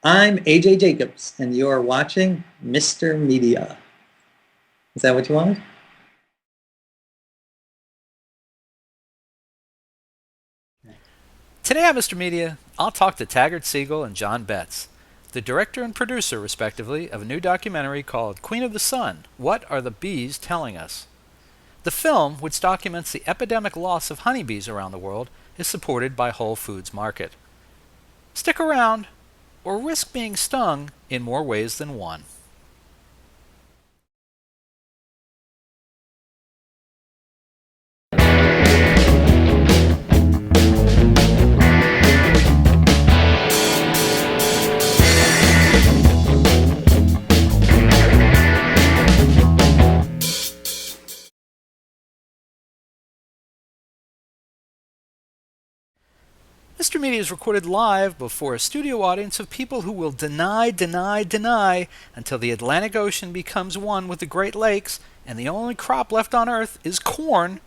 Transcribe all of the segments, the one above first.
I'm AJ Jacobs, and you're watching Mr. Media. Is that what you wanted? Today on Mr. Media, I'll talk to Taggart Siegel and Jon Betz, the director and producer, respectively, of a new documentary called Queen of the Sun, What Are the Bees Telling Us? The film, which documents the epidemic loss of honeybees around the world, is supported by Whole Foods Market. Stick around, or risk being stung in more ways than one. Mr. Media is recorded live before a studio audience of people who will deny until the Atlantic Ocean becomes one with the Great Lakes and the only crop left on Earth is corn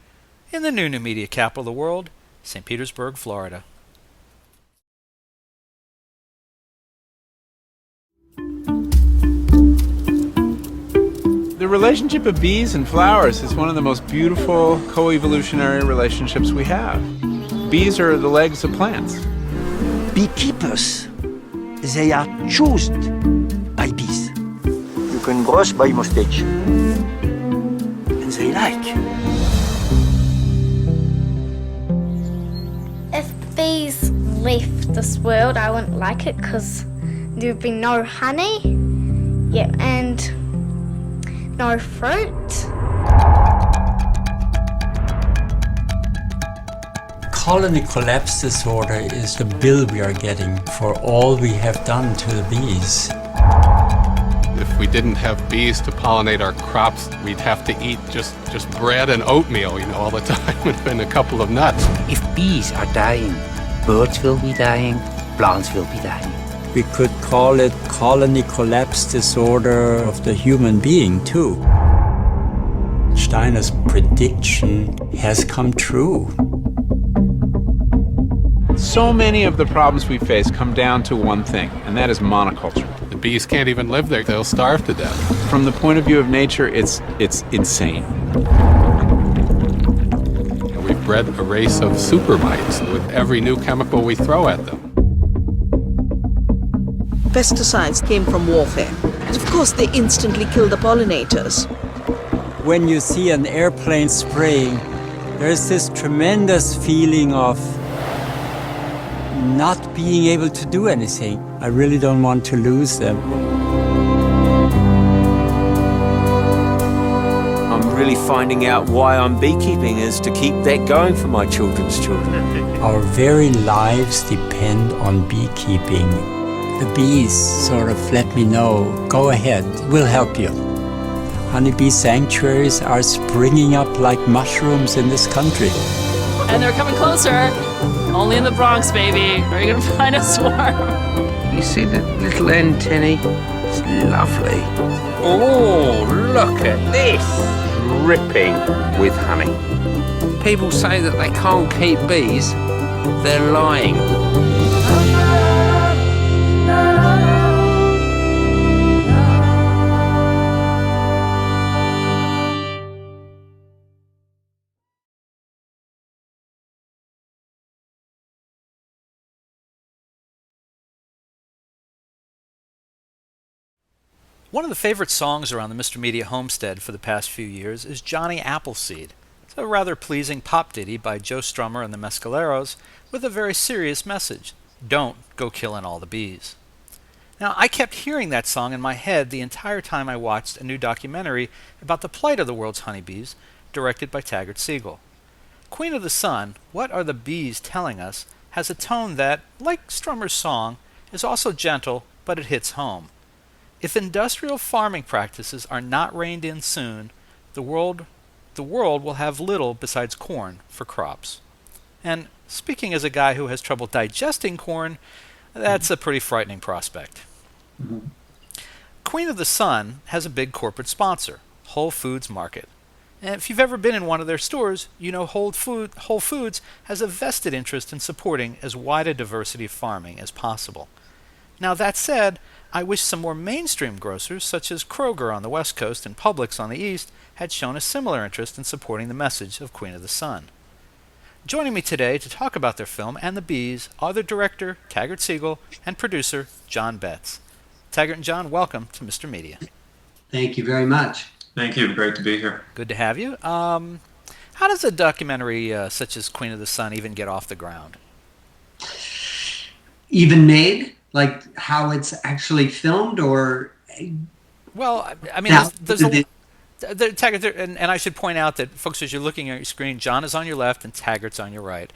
in the new media capital of the world, St. Petersburg, Florida. The relationship of bees and flowers is one of the most beautiful co-evolutionary relationships we have. Bees are the legs of plants. Beekeepers, they are chosen by bees. You can brush by mustache. And they like. If bees left this world, I wouldn't like it because there would be no honey, and no fruit. Colony collapse disorder is the bill we are getting for all we have done to the bees. If we didn't have bees to pollinate our crops, we'd have to eat just bread and oatmeal, all the time, and a couple of nuts. If bees are dying, birds will be dying, plants will be dying. We could call it colony collapse disorder of the human being too. Steiner's prediction has come true. So many of the problems we face come down to one thing, and that is monoculture. The bees can't even live there. They'll starve to death. From the point of view of nature, it's insane. We've bred a race of super mites with every new chemical we throw at them. Pesticides came from warfare, and of course they instantly kill the pollinators. When you see an airplane spraying, there's this tremendous feeling of not being able to do anything. I really don't want to lose them. I'm really finding out why I'm beekeeping is to keep that going for my children's children. Our very lives depend on beekeeping. The bees sort of let me know, go ahead, we'll help you. Honeybee sanctuaries are springing up like mushrooms in this country. And they're coming closer. Only in the Bronx, baby. Are you gonna find a swarm? You see the little antennae? It's lovely. Oh, look at this! Dripping with honey. People say that they can't keep bees. They're lying. One of the favorite songs around the Mr. Media homestead for the past few years is Johnny Appleseed. It's a rather pleasing pop ditty by Joe Strummer and the Mescaleros with a very serious message. Don't go killing all the bees. Now, I kept hearing that song in my head the entire time I watched a new documentary about the plight of the world's honeybees, directed by Taggart Siegel. Queen of the Sun, What Are the Bees Telling Us? Has a tone that, like Strummer's song, is also gentle, but it hits home. If industrial farming practices are not reined in soon, the world will have little besides corn for crops. And speaking as a guy who has trouble digesting corn, that's a pretty frightening prospect. Mm-hmm. Queen of the Sun has a big corporate sponsor, Whole Foods Market. And if you've ever been in one of their stores, you know Whole Foods has a vested interest in supporting as wide a diversity of farming as possible. Now, that said, I wish some more mainstream grocers, such as Kroger on the West Coast and Publix on the East, had shown a similar interest in supporting the message of Queen of the Sun. Joining me today to talk about their film and the bees are the director, Taggart Siegel, and producer, Jon Betz. Taggart and Jon, welcome to Mr. Media. Thank you very much. Thank you. Great to be here. Good to have you. How does a documentary such as Queen of the Sun even get off the ground? Even made? Like how it's actually filmed, or? Well, I mean, there's Taggart, and I should point out that, folks, as you're looking at your screen, Jon is on your left and Taggart's on your right.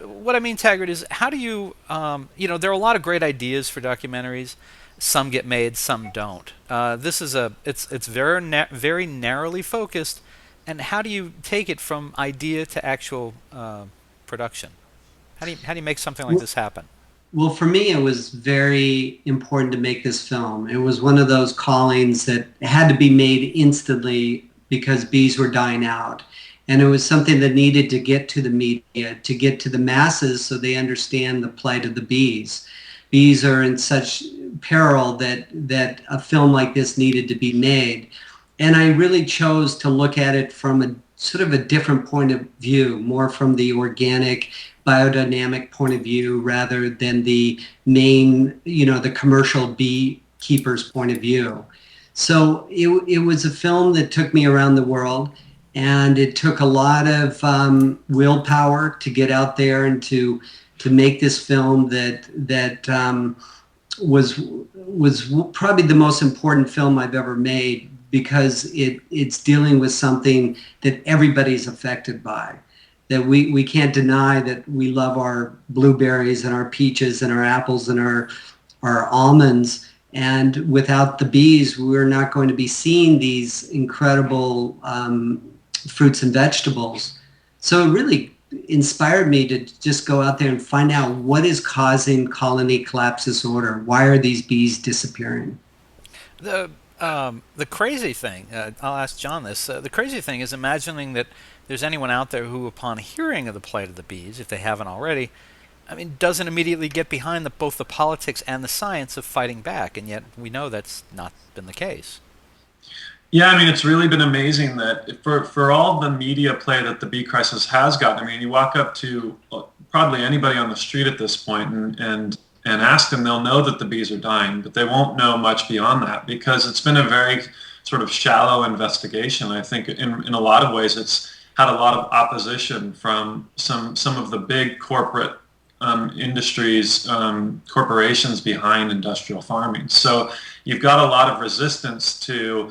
What I mean, Taggart, is how do you, there are a lot of great ideas for documentaries. Some get made, some don't. This is it's very narrowly focused. And how do you take it from idea to actual production? How do you make something like this happen? Well, for me, it was very important to make this film. It was one of those callings that had to be made instantly because bees were dying out. And it was something that needed to get to the media, to get to the masses so they understand the plight of the bees. Bees are in such peril that a film like this needed to be made. And I really chose to look at it from a sort of a different point of view, more from the organic, biodynamic point of view rather than the main, the commercial beekeeper's point of view. So it was a film that took me around the world, and it took a lot of willpower to get out there and to make this film that was probably the most important film I've ever made, because it's dealing with something that everybody's affected by. That we can't deny that we love our blueberries and our peaches and our apples and our almonds. And without the bees, we're not going to be seeing these incredible fruits and vegetables. So it really inspired me to just go out there and find out what is causing colony collapse disorder. Why are these bees disappearing? The crazy thing, I'll ask Jon this, the crazy thing is imagining that there's anyone out there who, upon hearing of the plight of the bees, if they haven't already, doesn't immediately get behind both the politics and the science of fighting back, and yet we know that's not been the case. Yeah, it's really been amazing that for all the media play that the bee crisis has gotten, you walk up to probably anybody on the street at this point and ask them, they'll know that the bees are dying, but they won't know much beyond that, because it's been a very sort of shallow investigation. I think in a lot of ways it's had a lot of opposition from some of the big corporate industries, corporations behind industrial farming. So you've got a lot of resistance to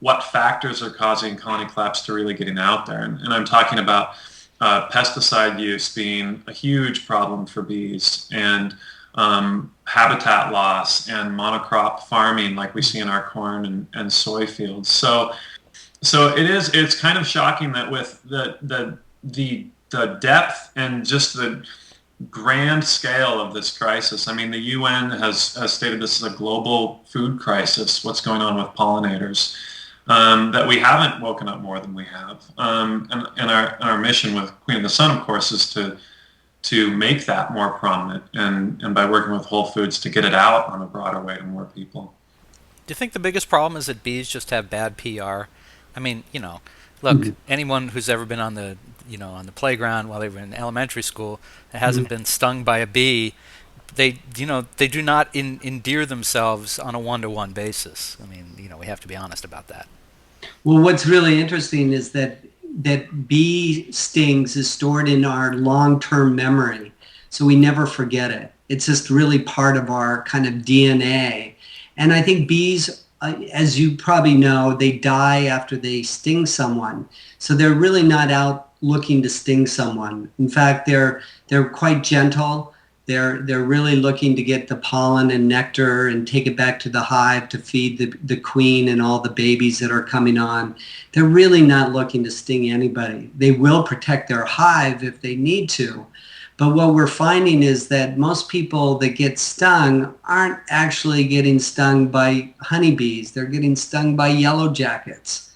what factors are causing colony collapse to really getting out there. And I'm talking about pesticide use being a huge problem for bees, and habitat loss and monocrop farming like we see in our corn and soy fields. So it's kind of shocking that with the depth and just the grand scale of this crisis. The UN has stated this is a global food crisis, what's going on with pollinators, that we haven't woken up more than we have. And our mission with Queen of the Sun, of course, is to make that more prominent, and by working with Whole Foods to get it out on a broader way to more people. Do you think the biggest problem is that bees just have bad PR? Look, anyone who's ever been on the playground while they were in elementary school that hasn't been stung by a bee, they do not endear themselves on a one-to-one basis. We have to be honest about that. Well, what's really interesting is that bee stings is stored in our long-term memory, so we never forget it. It's just really part of our kind of DNA. And I think bees, as you probably know, they die after they sting someone. So they're really not out looking to sting someone. In fact, they're quite gentle. They're really looking to get the pollen and nectar and take it back to the hive to feed the queen and all the babies that are coming on. They're really not looking to sting anybody. They will protect their hive if they need to. But what we're finding is that most people that get stung aren't actually getting stung by honeybees. They're getting stung by yellow jackets.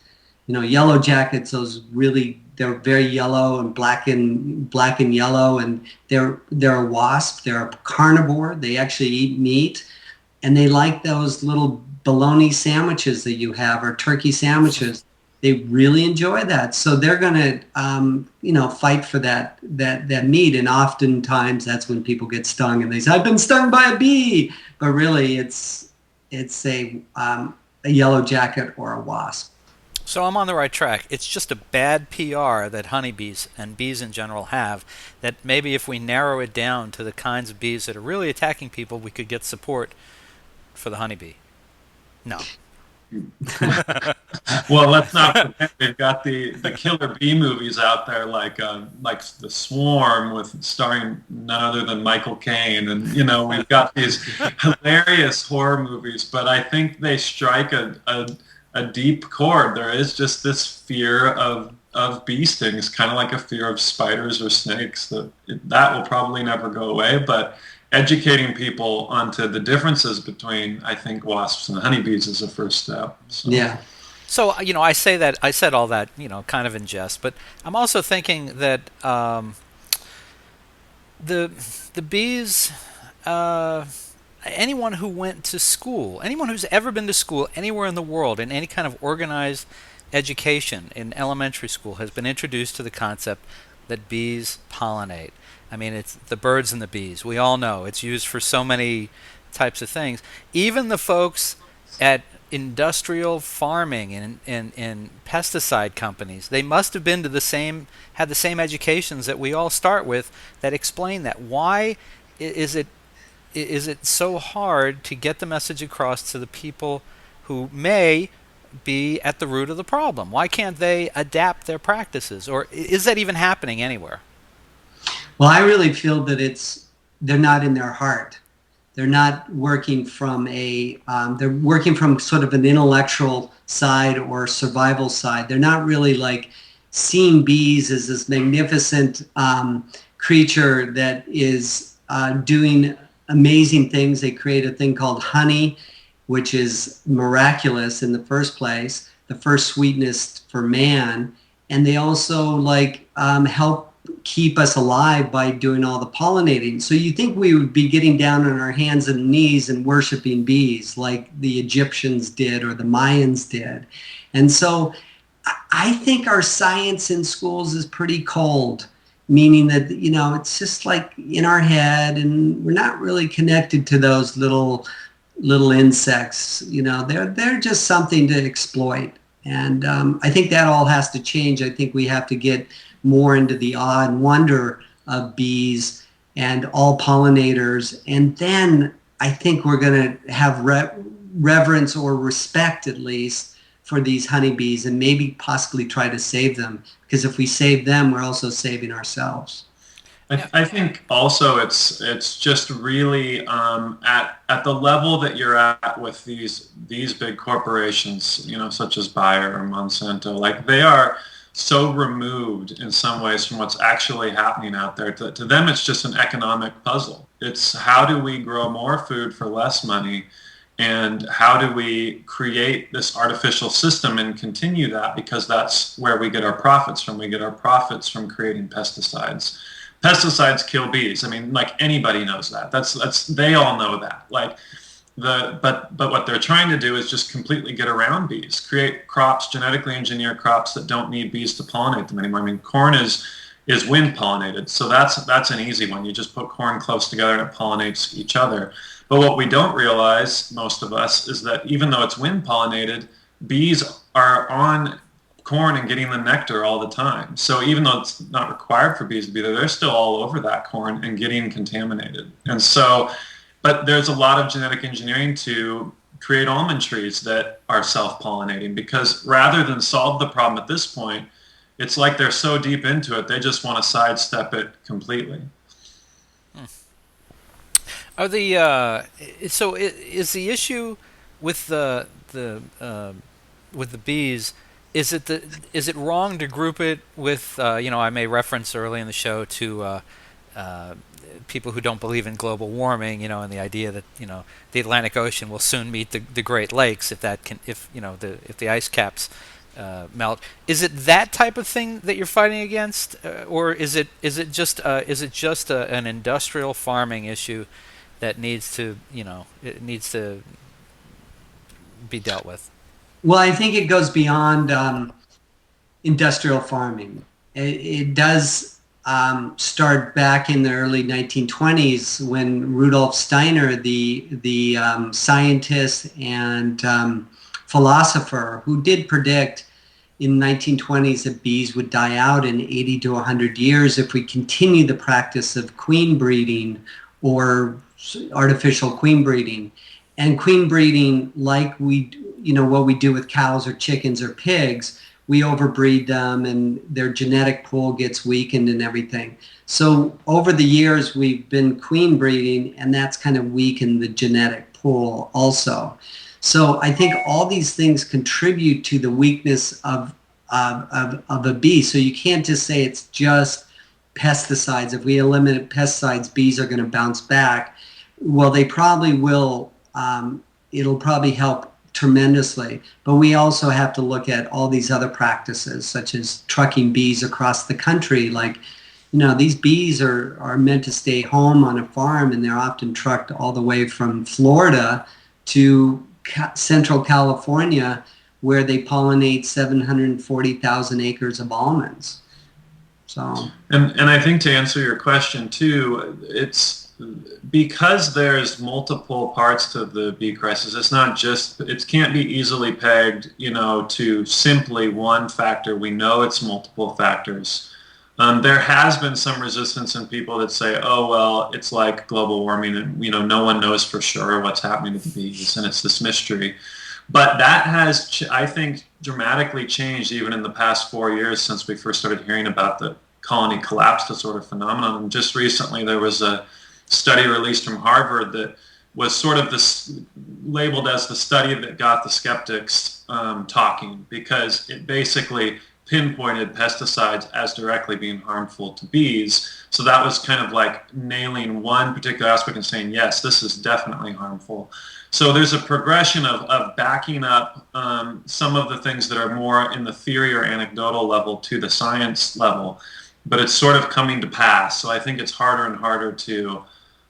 Yellow jackets, they're They're very yellow and black and yellow, and they're a wasp. They're a carnivore. They actually eat meat, and they like those little bologna sandwiches that you have, or turkey sandwiches. They really enjoy that, so they're going to, fight for that meat. And oftentimes, that's when people get stung, and they say, "I've been stung by a bee," but really, it's a yellow jacket or a wasp. So I'm on the right track. It's just a bad PR that honeybees and bees in general have, that maybe if we narrow it down to the kinds of bees that are really attacking people, we could get support for the honeybee. No. Well, let's not forget they've got the killer bee movies out there, like The Swarm, with starring none other than Michael Caine, and we've got these hilarious horror movies. But I think they strike a deep chord. There is just this fear of bee stings, kind of like a fear of spiders or snakes. That will probably never go away, but educating people onto the differences between, I think, wasps and honeybees is a first step. So. Yeah. So, I said all that, kind of in jest, but I'm also thinking that the bees, anyone who went to school, anyone who's ever been to school anywhere in the world in any kind of organized education in elementary school has been introduced to the concept that bees pollinate. I mean, it's the birds and the bees. We all know it's used for so many types of things. Even the folks at industrial farming and pesticide companies, they must have been had the same educations that we all start with that explain that. Why is it so hard to get the message across to the people who may be at the root of the problem? Why can't they adapt their practices? Or is that even happening anywhere? Well, I really feel that they're not in their heart. They're not working from they're working from sort of an intellectual side or survival side. They're not really like seeing bees as this magnificent creature that is doing amazing things. They create a thing called honey, which is miraculous in the first place, the first sweetness for man. And they also help keep us alive by doing all the pollinating. So you think we would be getting down on our hands and knees and worshiping bees like the Egyptians did or the Mayans did. And so I think our science in schools is pretty cold, meaning that, it's just like in our head, and we're not really connected to those little insects. They're just something to exploit. And I think that all has to change. I think we have to get more into the awe and wonder of bees and all pollinators. And then I think we're going to have reverence or respect, at least, for these honeybees, and maybe possibly try to save them. Because if we save them, we're also saving ourselves. I think also it's just really at the level that you're at with these big corporations, such as Bayer or Monsanto, they are so removed in some ways from what's actually happening out there. To them, it's just an economic puzzle. It's how do we grow more food for less money, and how do we create this artificial system and continue that, because that's where we get our profits from. We get our profits from creating pesticides. Pesticides kill bees. I mean, anybody knows that. That's they all know that. But what they're trying to do is just completely get around bees, create crops, genetically engineer crops that don't need bees to pollinate them anymore. I mean, corn is wind pollinated, so that's an easy one. You just put corn close together and it pollinates each other. But what we don't realize, most of us, is that even though it's wind pollinated, bees are on corn and getting the nectar all the time. So even though it's not required for bees to be there, they're still all over that corn and getting contaminated. And so, but there's a lot of genetic engineering to create almond trees that are self-pollinating, because rather than solve the problem at this point, it's like they're so deep into it, they just want to sidestep it completely. Are the so is the issue with the bees? Is it wrong to group it with I may reference early in the show to people who don't believe in global warming, and the idea that the Atlantic Ocean will soon meet the Great Lakes if the ice caps melt. Is it that type of thing that you're fighting against, or is it just an industrial farming issue that needs to be dealt with? Well, I think it goes beyond industrial farming. It does start back in the early 1920s when Rudolf Steiner, the scientist and philosopher who did predict in 1920s that bees would die out in 80 to 100 years if we continue the practice of queen breeding or artificial queen breeding. And queen breeding, like what we do with cows or chickens or pigs, we overbreed them and their genetic pool gets weakened and everything. So over the years, we've been queen breeding, and that's kind of weakened the genetic pool also. So I think all these things contribute to the weakness of a bee. So you can't just say it's just pesticides. If we eliminate pesticides, bees are going to bounce back. Well, they probably will. It'll probably help tremendously. But we also have to look at all these other practices, such as trucking bees across the country. Like, these bees are meant to stay home on a farm, and they're often trucked all the way from Florida to Central California, where they pollinate 740,000 acres of almonds. So, and I think to answer your question too, it's because there's multiple parts to the bee crisis. It's not just, it can't be easily pegged, to simply one factor. We know it's multiple factors. There has been some resistance in people that say, oh, well, it's like global warming and, no one knows for sure what's happening to the bees and it's this mystery. But that has, I think, dramatically changed even in the past 4 years since we first started hearing about the colony collapse disorder phenomenon. And just recently there was a study released from Harvard that was sort of this labeled as the study that got the skeptics talking, because it basically pinpointed pesticides as directly being harmful to bees. So that was kind of like nailing one particular aspect and saying, yes, this is definitely harmful. So there's a progression of backing up some of the things that are more in the theory or anecdotal level to the science level, but it's sort of coming to pass. So I think it's harder and harder to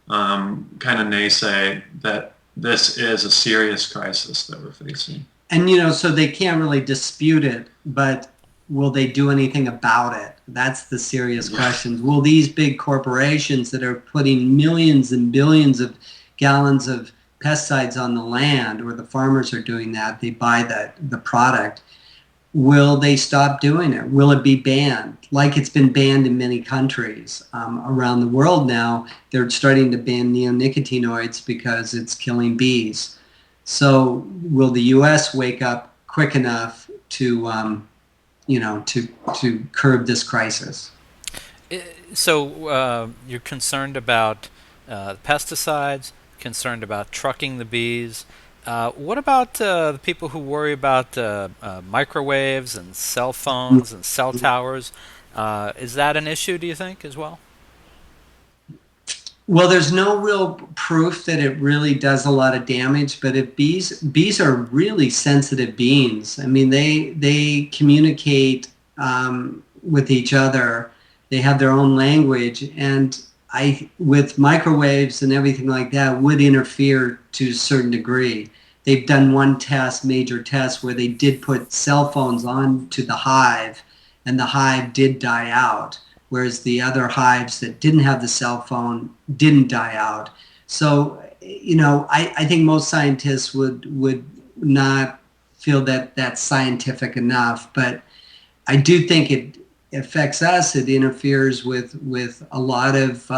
kind of naysay that this is a serious crisis that we're facing. And, so they can't really dispute it, but will they do anything about it? That's the serious question. Will these big corporations that are putting millions and billions of gallons of pesticides on the land, or the farmers are doing that, they buy the product, will they stop doing it? Will it be banned? Like it's been banned in many countries around the world now. They're starting to ban neonicotinoids because it's killing bees. So will the U.S. wake up quick enough to to curb this crisis? So you're concerned about pesticides, concerned about trucking the bees. What about the people who worry about microwaves and cell phones and cell towers? Is that an issue, do you think, as well? Well, there's no real proof that it really does a lot of damage, but if bees are really sensitive beings. I mean, they communicate with each other. They have their own language, and with microwaves and everything like that would interfere to a certain degree. They've done one major test, where they did put cell phones onto the hive, and the hive did die out, whereas the other hives that didn't have the cell phone didn't die out. So, I think most scientists would not feel that that's scientific enough, but I do think it affects us. It interferes with a lot of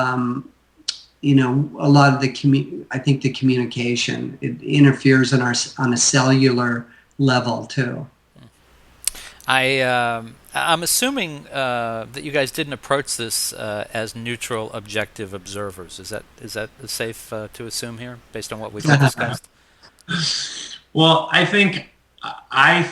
the communication. It interferes on a cellular level too. I'm assuming that you guys didn't approach this as neutral, objective observers. Is that safe to assume here, based on what we've discussed? Well, I think. I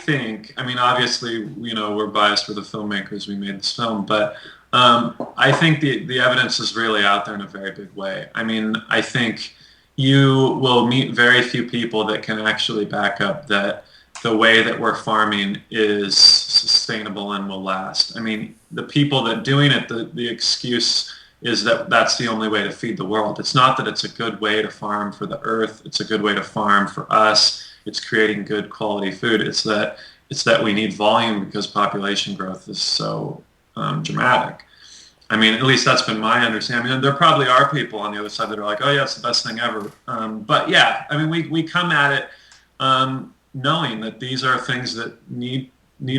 mean, obviously, we're biased for the filmmakers. We made this film, but I think the evidence is really out there in a very big way. I mean, I think you will meet very few people that can actually back up that the way that we're farming is sustainable and will last. I mean, the people that doing it, the excuse is that that's the only way to feed the world. It's not that it's a good way to farm for the earth. It's a good way to farm for us. It's creating good quality food. It's that we need volume because population growth is so dramatic. I mean, at least that's been my understanding. And there probably are people on the other side that are like, oh yeah, it's the best thing ever. But yeah, I mean, we come at it knowing that these are things that need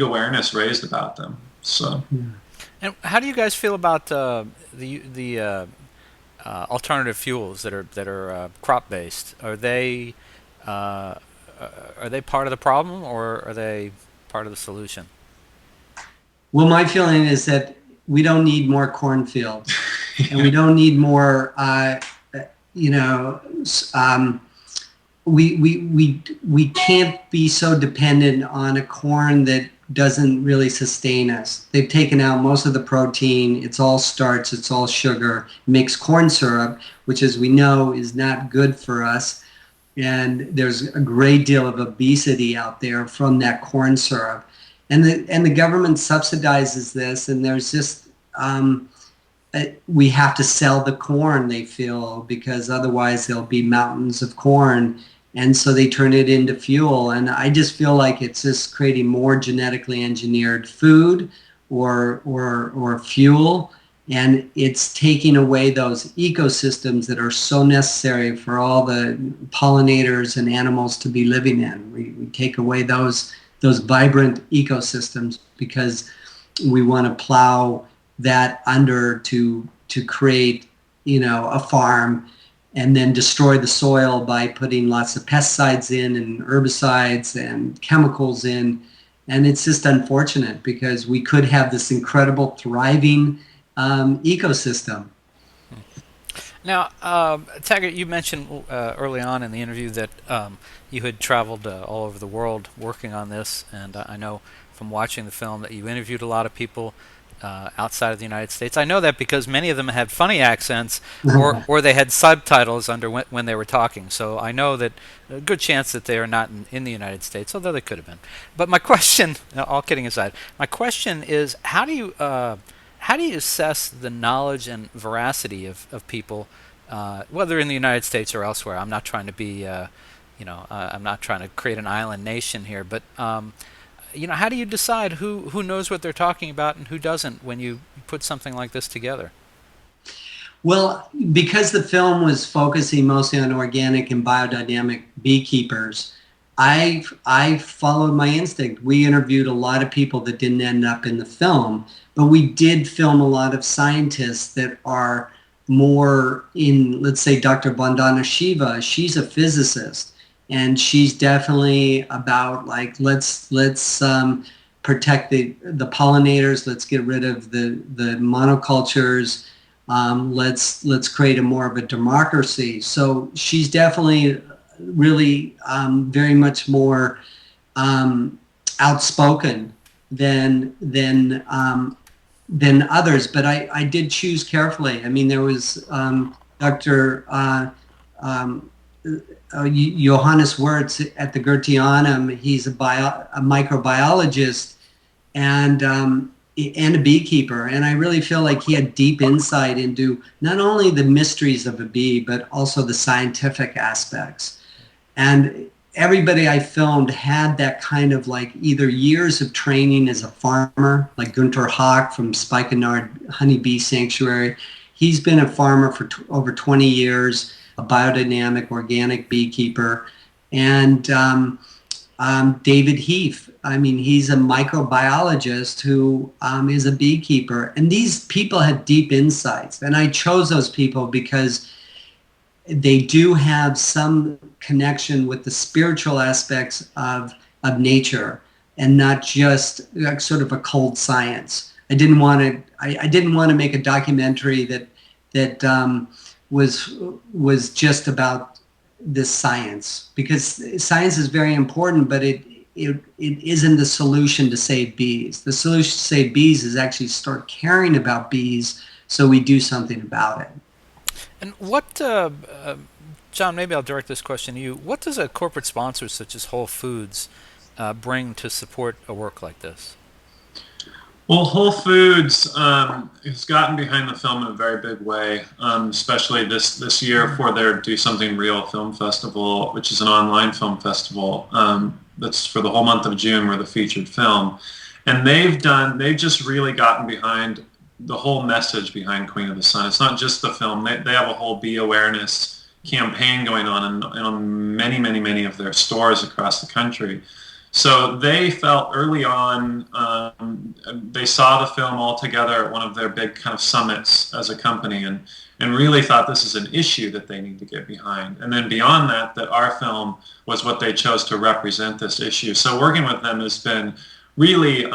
awareness raised about them. So. And how do you guys feel about the alternative fuels that are crop based? Are they part of the problem, or are they part of the solution? Well, my feeling is that we don't need more cornfields, and we don't need more. We can't be so dependent on a corn that doesn't really sustain us. They've taken out most of the protein. It's all starch. It's all sugar. Makes corn syrup, which, as we know, is not good for us. And there's a great deal of obesity out there from that corn syrup. And the government subsidizes this, and there's just we have to sell the corn, they feel, because otherwise there'll be mountains of corn. And so they turn it into fuel. And I just feel like it's just creating more genetically engineered food or fuel. And it's taking away those ecosystems that are so necessary for all the pollinators and animals to be living in. We take away those vibrant ecosystems because we want to plow that under to create, a farm, and then destroy the soil by putting lots of pesticides in and herbicides and chemicals in. And it's just unfortunate because we could have this incredible thriving ecosystem. Now, Taggart, you mentioned early on in the interview that you had traveled all over the world working on this, and I know from watching the film that you interviewed a lot of people outside of the United States. I know that because many of them had funny accents, or they had subtitles under when they were talking. So I know that a good chance that they are not in the United States, although they could have been. But my question, all kidding aside, my question is, how do you assess the knowledge and veracity of people, whether in the United States or elsewhere? I'm not trying to be, I'm not trying to create an island nation here, but how do you decide who knows what they're talking about and who doesn't when you put something like this together? Well, because the film was focusing mostly on organic and biodynamic beekeepers, I followed my instinct. We interviewed a lot of people that didn't end up in the film, but we did film a lot of scientists that are more in, let's say, Dr. Vandana Shiva. She's a physicist. And she's definitely about like let's protect the pollinators. Let's get rid of the monocultures. Let's create a more of a democracy. So she's definitely really very much more outspoken than others. But I did choose carefully. I mean, there was Dr. Johannes Wirtz at the Goetheanum. He's a microbiologist and a beekeeper, and I really feel like he had deep insight into not only the mysteries of a bee but also the scientific aspects. And everybody I filmed had that kind of like either years of training as a farmer, like Gunther Haack from Spikenard Honeybee Sanctuary. He's been a farmer for over 20 years. A biodynamic organic beekeeper, and David Heath. I mean, he's a microbiologist who is a beekeeper. And these people had deep insights. And I chose those people because they do have some connection with the spiritual aspects of nature and not just sort of a cold science. I didn't want to make a documentary that was just about this science, because science is very important, but it isn't the solution to save bees. The solution to save bees is actually start caring about bees so we do something about it. And what, John, maybe I'll direct this question to you. What does a corporate sponsor such as Whole Foods bring to support a work like this? Well, Whole Foods has gotten behind the film in a very big way, especially this year for their Do Something Real Film Festival, which is an online film festival that's for the whole month of June. We're the featured film. And they've just really gotten behind the whole message behind Queen of the Sun. It's not just the film. They have a whole bee awareness campaign going on in many, many, many of their stores across the country. So they felt early on, they saw the film all together at one of their big kind of summits as a company and really thought this is an issue that they need to get behind. And then beyond that our film was what they chose to represent this issue. So working with them has been really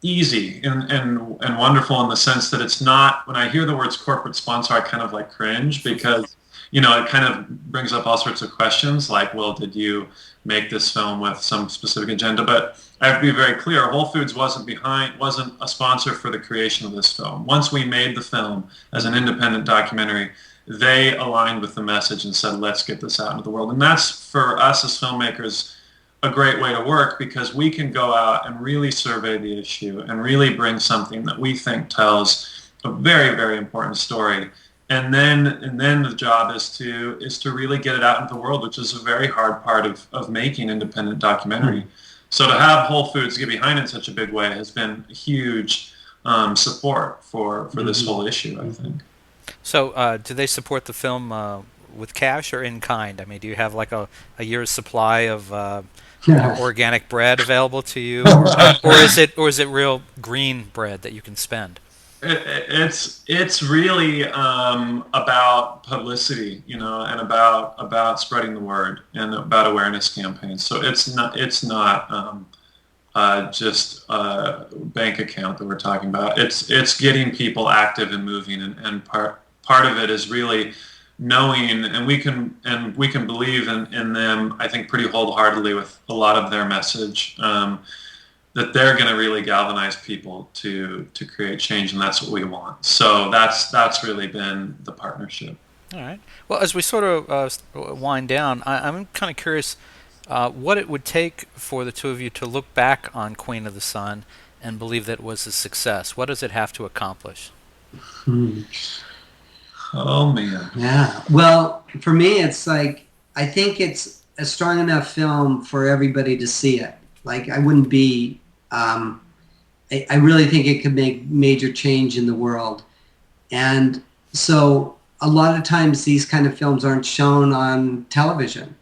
easy and wonderful in the sense that it's not, when I hear the words corporate sponsor, I kind of like cringe because, you know, it kind of brings up all sorts of questions like, well, did you make this film with some specific agenda? But I have to be very clear, Whole Foods wasn't a sponsor for the creation of this film. Once we made the film as an independent documentary, they aligned with the message and said, let's get this out into the world. And that's, for us as filmmakers, a great way to work because we can go out and really survey the issue and really bring something that we think tells a very, very important story. And then the job is to really get it out into the world, which is a very hard part of making independent documentary. So to have Whole Foods get behind it in such a big way has been huge support for this whole issue, I think. So do they support the film with cash or in kind? I mean, do you have like a year's supply of organic bread available to you, or is it real green bread that you can spend? It's really about publicity, you know, and about spreading the word and about awareness campaigns. So it's not just a bank account that we're talking about. It's getting people active and moving, and part of it is really knowing, and we can believe in them, I think, pretty wholeheartedly with a lot of their message. That they're going to really galvanize people to create change, and that's what we want. So that's really been the partnership. All right. Well, as we sort of wind down, I'm kind of curious what it would take for the two of you to look back on Queen of the Sun and believe that it was a success. What does it have to accomplish? Oh, man. Yeah. Well, for me, it's like, I think it's a strong enough film for everybody to see it. Like, I wouldn't be... I really think it could make major change in the world. And so a lot of times these kind of films aren't shown on television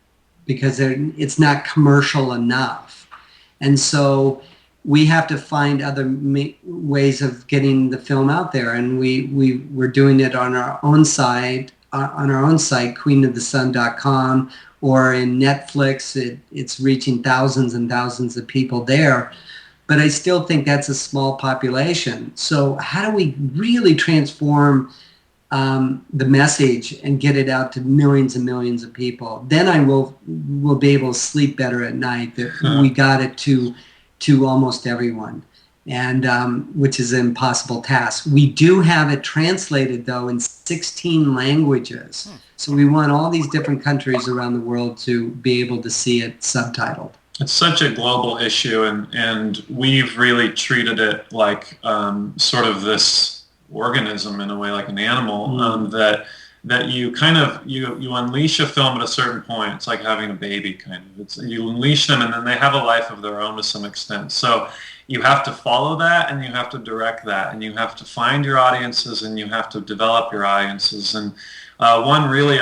because it's not commercial enough. And so we have to find other ways of getting the film out there. And we're doing it on our own site, queenofthesun.com, or in Netflix. It's reaching thousands and thousands of people there. But I still think that's a small population. So how do we really transform the message and get it out to millions and millions of people? Then I will be able to sleep better at night that we got it to almost everyone, and which is an impossible task. We do have it translated, though, in 16 languages. So we want all these different countries around the world to be able to see it subtitled. It's such a global issue, and we've really treated it like sort of this organism in a way, like an animal, that you kind of you unleash a film at a certain point. It's like having a baby, kind of. You unleash them, and then they have a life of their own to some extent. So you have to follow that, and you have to direct that, and you have to find your audiences, and you have to develop your audiences. And one really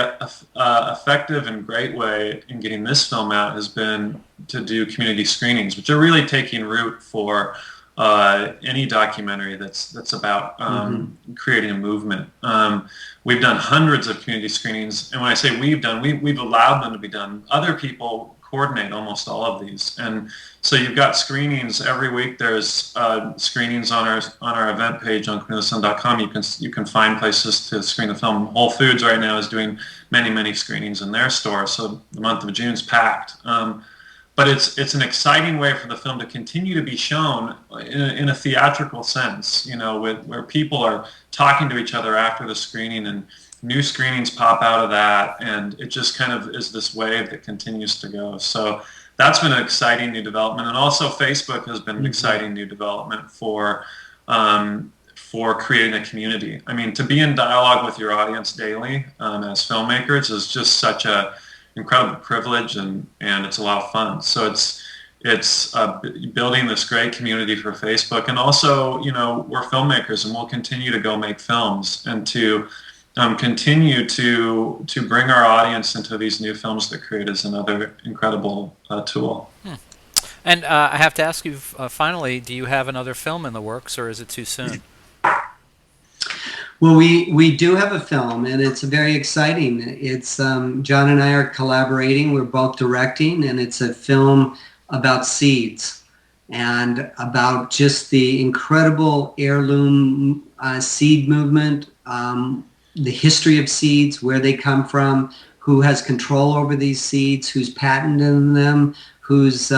effective and great way in getting this film out has been to do community screenings, which are really taking root for any documentary that's about creating a movement. We've done hundreds of community screenings, and when I say we've allowed them to be done. Other people coordinate almost all of these, and so you've got screenings every week. There's screenings on our event page on queenofthesun.com. You can find places to screen the film. Whole Foods right now is doing many screenings in their store, so the month of June's packed. But it's an exciting way for the film to continue to be shown in a theatrical sense, you know, where people are talking to each other after the screening, and new screenings pop out of that, and it just kind of is this wave that continues to go. So that's been an exciting new development. And also Facebook has been an exciting new development for creating a community. I mean, to be in dialogue with your audience daily as filmmakers is just such a incredible privilege, and it's a lot of fun. So it's building this great community for Facebook, and also, you know, we're filmmakers and we'll continue to go make films and to continue to bring our audience into these new films that create is another incredible tool. And I have to ask you finally, do you have another film in the works, or is it too soon? Well, we do have a film, and it's very exciting. It's Jon and I are collaborating. We're both directing, and it's a film about seeds and about just the incredible heirloom seed movement, the history of seeds, where they come from, who has control over these seeds, who's patenting them, who's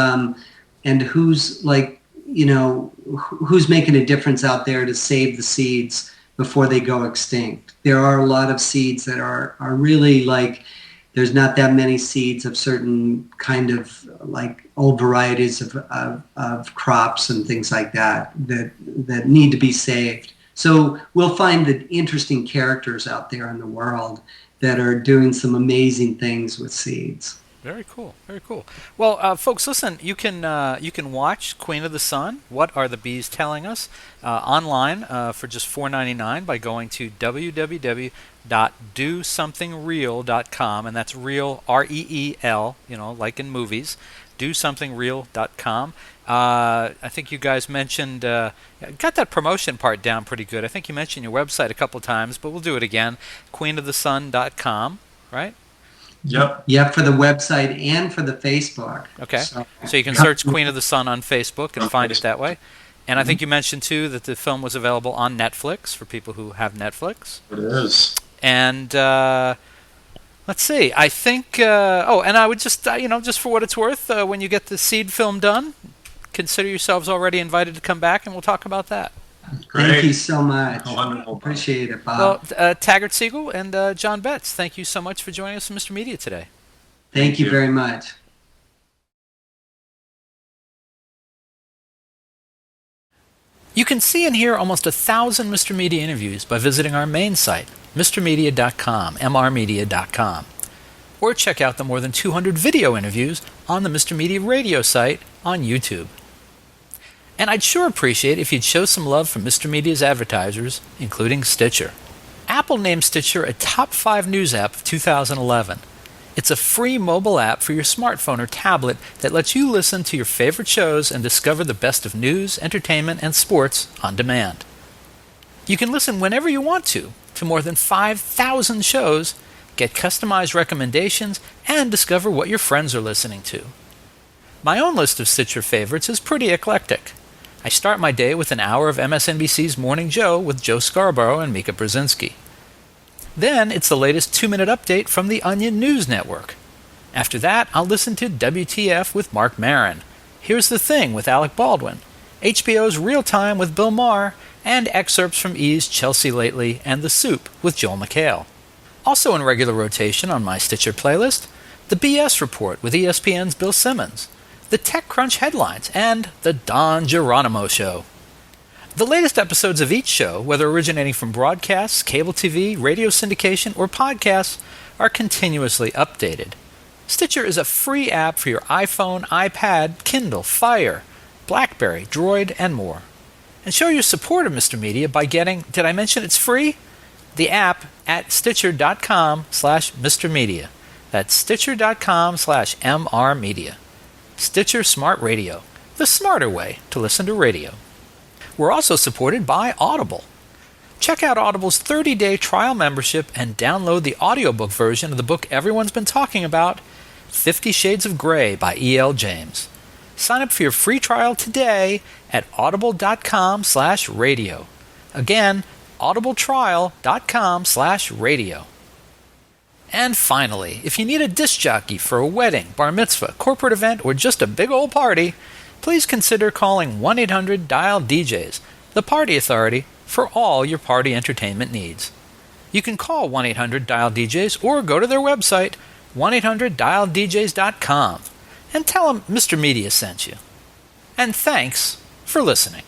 like, you know, who's making a difference out there to save the seeds before they go extinct. There are a lot of seeds that are really like, there's not that many seeds of certain kind of like old varieties of crops and things like that need to be saved. So we'll find the interesting characters out there in the world that are doing some amazing things with seeds. Very cool, very cool. Well, folks, listen, you can watch Queen of the Sun, What Are the Bees Telling Us, online for just $4.99 by going to www.dosomethingreal.com, and that's real, R-E-E-L, you know, like in movies, dosomethingreal.com. I think you guys mentioned, got that promotion part down pretty good. I think you mentioned your website a couple times, but we'll do it again, queenofthesun.com, right? Yep, for the website and for the Facebook. Okay, so you can search Queen of the Sun on Facebook and find it that way. And I think you mentioned, too, that the film was available on Netflix for people who have Netflix. It is. And let's see, I think, and I would just, just for what it's worth, when you get the seed film done, consider yourselves already invited to come back and we'll talk about that. Great. Thank you so much. Wonderful. Appreciate it, Bob. Well, Taggart Siegel and Jon Betz, thank you so much for joining us on Mr. Media today. Thank you very much. You can see and hear almost 1,000 Mr. Media interviews by visiting our main site, mrmedia.com, mrmedia.com. Or check out the more than 200 video interviews on the Mr. Media radio site on YouTube. And I'd sure appreciate if you'd show some love for Mr. Media's advertisers, including Stitcher. Apple named Stitcher a top 5 news app of 2011. It's a free mobile app for your smartphone or tablet that lets you listen to your favorite shows and discover the best of news, entertainment, and sports on demand. You can listen whenever you want to more than 5,000 shows, get customized recommendations, and discover what your friends are listening to. My own list of Stitcher favorites is pretty eclectic. I start my day with an hour of MSNBC's Morning Joe with Joe Scarborough and Mika Brzezinski. Then it's the latest 2-minute update from the Onion News Network. After that, I'll listen to WTF with Mark Maron, Here's the Thing with Alec Baldwin, HBO's Real Time with Bill Maher, and excerpts from E's Chelsea Lately and The Soup with Joel McHale. Also in regular rotation on my Stitcher playlist, the BS Report with ESPN's Bill Simmons, the TechCrunch headlines, and the Don Geronimo Show. The latest episodes of each show, whether originating from broadcasts, cable TV, radio syndication, or podcasts, are continuously updated. Stitcher is a free app for your iPhone, iPad, Kindle, Fire, BlackBerry, Droid, and more. And show your support of Mr. Media by getting, did I mention it's free? The app at stitcher.com/MrMedia. That's stitcher.com/MRmedia. Stitcher Smart Radio, the smarter way to listen to radio. We're also supported by Audible. Check out Audible's 30-day trial membership and download the audiobook version of the book everyone's been talking about, 50 Shades of Grey by E.L. James. Sign up for your free trial today at audible.com/radio. Again, audibletrial.com/radio. And finally, if you need a disc jockey for a wedding, bar mitzvah, corporate event, or just a big old party, please consider calling 1-800-DIAL-DJs, the party authority for all your party entertainment needs. You can call 1-800-DIAL-DJs or go to their website, 1-800-DIAL-DJs.com. And tell him Mr. Media sent you. And thanks for listening.